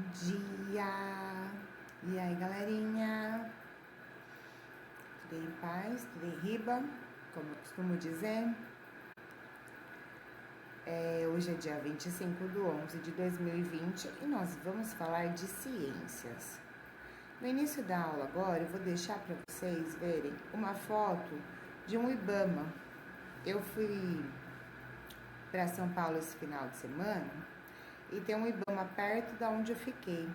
dia! E aí, galerinha? Tudo em paz? Tudo em riba? Como eu costumo dizer. Hoje é dia 25/11/2020 e nós vamos falar de ciências. No início da aula agora, eu vou deixar para vocês verem uma foto de um IBAMA. Eu fui para São Paulo esse final de semana e tem um IBAMA perto da onde eu fiquei.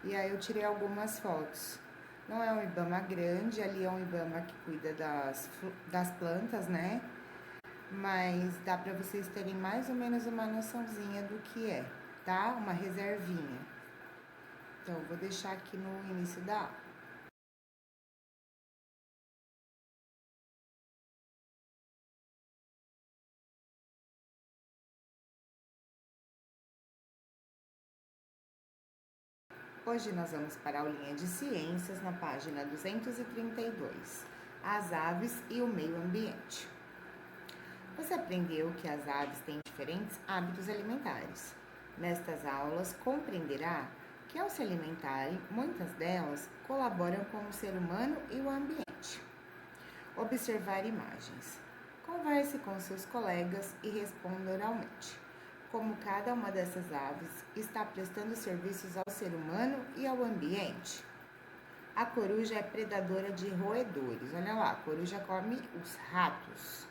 E aí eu tirei algumas fotos. Não é um IBAMA grande, ali é um IBAMA que cuida das plantas, né? Mas dá para vocês terem mais ou menos uma noçãozinha do que é, tá? Uma reservinha. Então, eu vou deixar aqui no início da aula. Hoje nós vamos para a aulinha de ciências na página 232, as aves e o meio ambiente. Você aprendeu que as aves têm diferentes hábitos alimentares. Nestas aulas, compreenderá que ao se alimentarem, muitas delas colaboram com o ser humano e o ambiente. Observar imagens. Converse com seus colegas e responda oralmente. Como cada uma dessas aves está prestando serviços ao ser humano e ao ambiente. A coruja é predadora de roedores. Olha lá, a coruja come os ratos.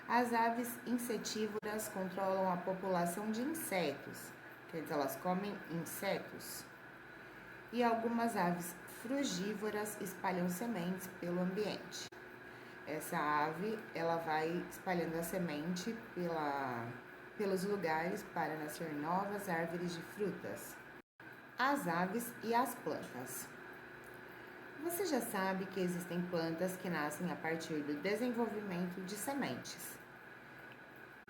As aves insetívoras controlam a população de insetos, quer dizer, elas comem insetos. E algumas aves frugívoras espalham sementes pelo ambiente. Essa ave, ela vai espalhando a semente pelos lugares para nascer novas árvores de frutas. As aves e as plantas. Você já sabe que existem plantas que nascem a partir do desenvolvimento de sementes,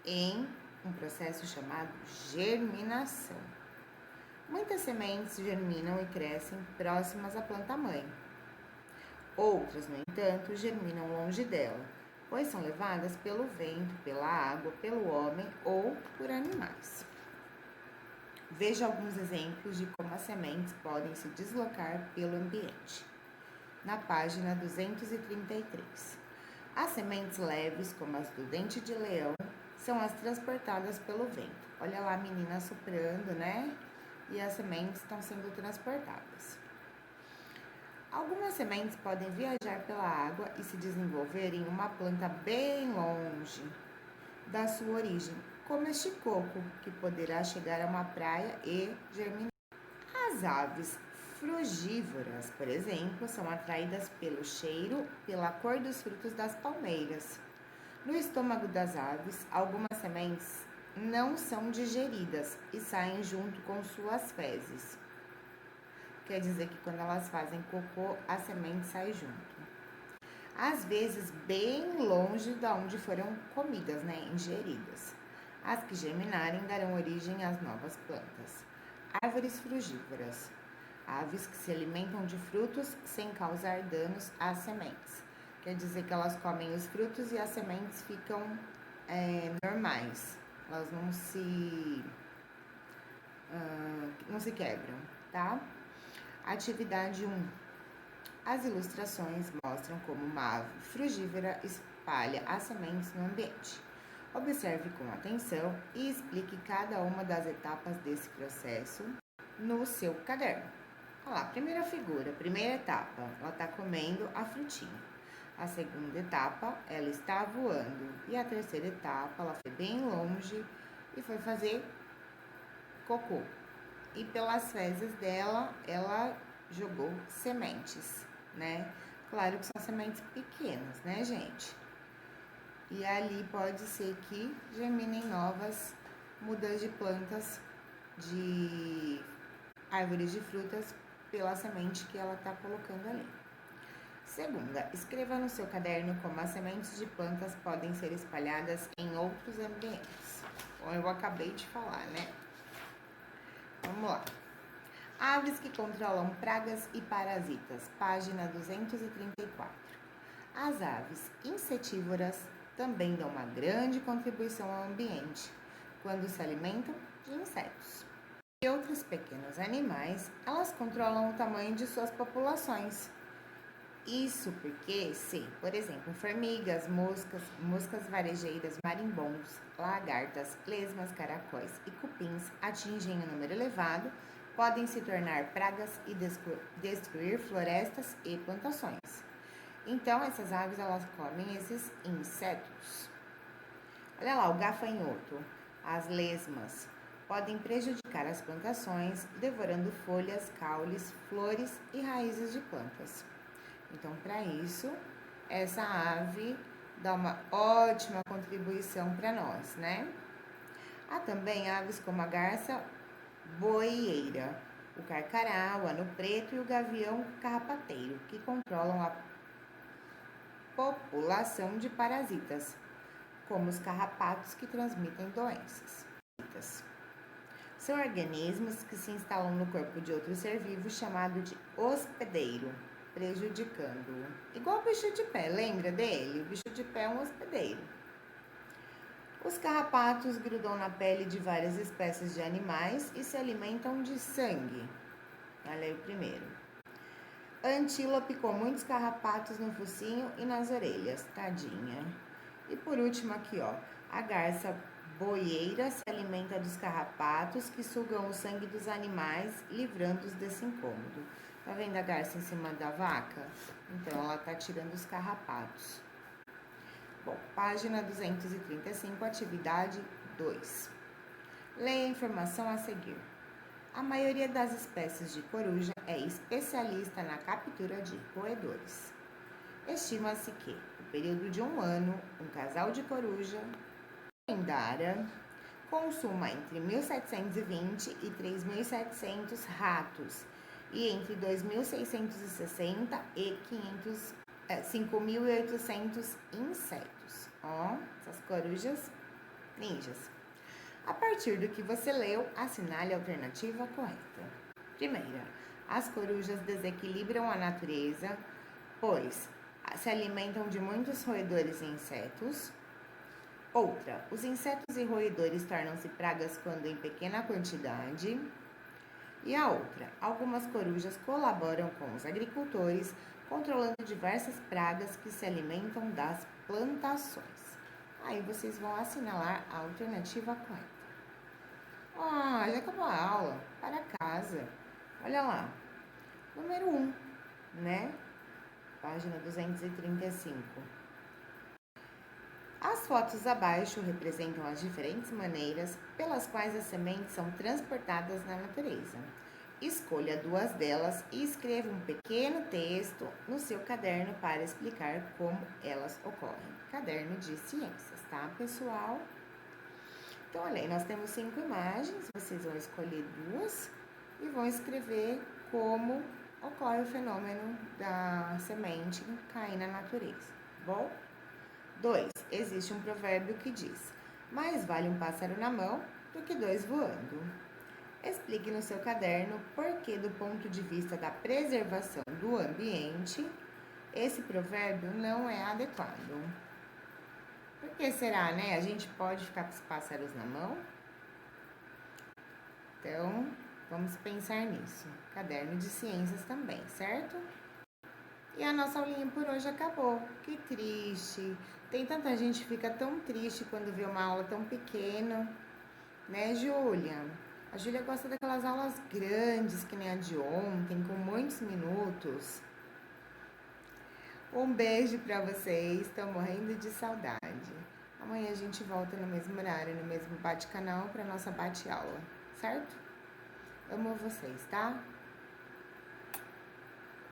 em um processo chamado germinação. Muitas sementes germinam e crescem próximas à planta-mãe. Outras, no entanto, germinam longe dela, pois são levadas pelo vento, pela água, pelo homem ou por animais. Veja alguns exemplos de como as sementes podem se deslocar pelo ambiente. Na página 233. As sementes leves, como as do dente de leão, são as transportadas pelo vento. Olha lá a menina soprando, né? E as sementes estão sendo transportadas. Algumas sementes podem viajar pela água e se desenvolver em uma planta bem longe da sua origem, como este coco, que poderá chegar a uma praia e germinar. As aves frugívoras, por exemplo, são atraídas pelo cheiro, pela cor dos frutos das palmeiras. No estômago das aves, algumas sementes não são digeridas e saem junto com suas fezes. Quer dizer que quando elas fazem cocô, a semente sai junto. Às vezes, bem longe de onde foram comidas, né? Ingeridas. As que germinarem darão origem às novas plantas. Árvores frugívoras. Aves que se alimentam de frutos sem causar danos às sementes. Quer dizer que elas comem os frutos e as sementes ficam normais. Elas não se quebram, tá? Atividade 1. As ilustrações mostram como uma ave frugívora espalha as sementes no ambiente. Observe com atenção e explique cada uma das etapas desse processo no seu caderno. Olha lá, primeira figura, primeira etapa, ela está comendo a frutinha. A segunda etapa, ela está voando. E a terceira etapa, ela foi bem longe e foi fazer cocô. E pelas fezes dela, ela jogou sementes, né? Claro que são sementes pequenas, né, gente? E ali pode ser que germinem novas mudas de plantas, de árvores de frutas, pela semente que ela está colocando ali. Segunda, escreva no seu caderno como as sementes de plantas podem ser espalhadas em outros ambientes. Bom, eu acabei de falar, né? Vamos lá. Aves que controlam pragas e parasitas, página 234. As aves insetívoras também dão uma grande contribuição ao ambiente quando se alimentam de insetos. e outros pequenos animais, elas controlam o tamanho de suas populações. Isso porque, se, por exemplo, formigas, moscas varejeiras, marimbondos, lagartas, lesmas, caracóis e cupins atingem um número elevado, podem se tornar pragas e destruir florestas e plantações. Então, essas aves, elas comem esses insetos. Olha lá, o gafanhoto, as lesmas, podem prejudicar as plantações, devorando folhas, caules, flores e raízes de plantas. Então, para isso, essa ave dá uma ótima contribuição para nós, né? Há também aves como a garça boieira, o carcará, o ano preto e o gavião carrapateiro, que controlam a população de parasitas, como os carrapatos que transmitem doenças. São organismos que se instalam no corpo de outro ser vivo chamado de hospedeiro, prejudicando-o. Igual o bicho de pé, lembra dele? O bicho de pé é um hospedeiro. Os carrapatos grudam na pele de várias espécies de animais e se alimentam de sangue. Olha aí o primeiro. A antílope com muitos carrapatos no focinho e nas orelhas, tadinha. E por último aqui, ó, a garça boieira se alimenta dos carrapatos que sugam o sangue dos animais, livrando-os desse incômodo. Tá vendo a garça em cima da vaca? Então, ela tá tirando os carrapatos. Bom, página 235, atividade 2. Leia a informação a seguir. A maioria das espécies de coruja é especialista na captura de roedores. Estima-se que, no período de um ano, um casal de coruja lendária consuma entre 1.720 e 3.700 ratos e entre 2.660 e 5.800 insetos. Ó, essas corujas ninjas. A partir do que você leu, assinale a alternativa correta. Primeira, as corujas desequilibram a natureza, pois se alimentam de muitos roedores e insetos. Outra, os insetos e roedores tornam-se pragas quando em pequena quantidade. E a outra, algumas corujas colaboram com os agricultores, controlando diversas pragas que se alimentam das plantações. Aí vocês vão assinalar a alternativa correta. Já acabou a aula. Para casa. Olha lá. Número 1, né? Página 235. As fotos abaixo representam as diferentes maneiras pelas quais as sementes são transportadas na natureza. Escolha 2 delas e escreva um pequeno texto no seu caderno para explicar como elas ocorrem. Caderno de ciências, tá, pessoal? Então, olha aí, nós temos 5 imagens, vocês vão escolher 2 e vão escrever como ocorre o fenômeno da semente cair na natureza, bom? 2. Existe um provérbio que diz: mais vale um pássaro na mão do que 2 voando. Explique no seu caderno por que, do ponto de vista da preservação do ambiente, esse provérbio não é adequado. Por que será, né? A gente pode ficar com os pássaros na mão? Então, vamos pensar nisso. Caderno de ciências também, certo? E a nossa aulinha por hoje acabou. Que triste. Tem tanta gente que fica tão triste quando vê uma aula tão pequena. Né, Júlia? A Júlia gosta daquelas aulas grandes, que nem a de ontem, com muitos minutos. Um beijo pra vocês. Estou morrendo de saudade. Amanhã a gente volta no mesmo horário, no mesmo bate-canal, pra nossa bate-aula. Certo? Amo vocês, tá?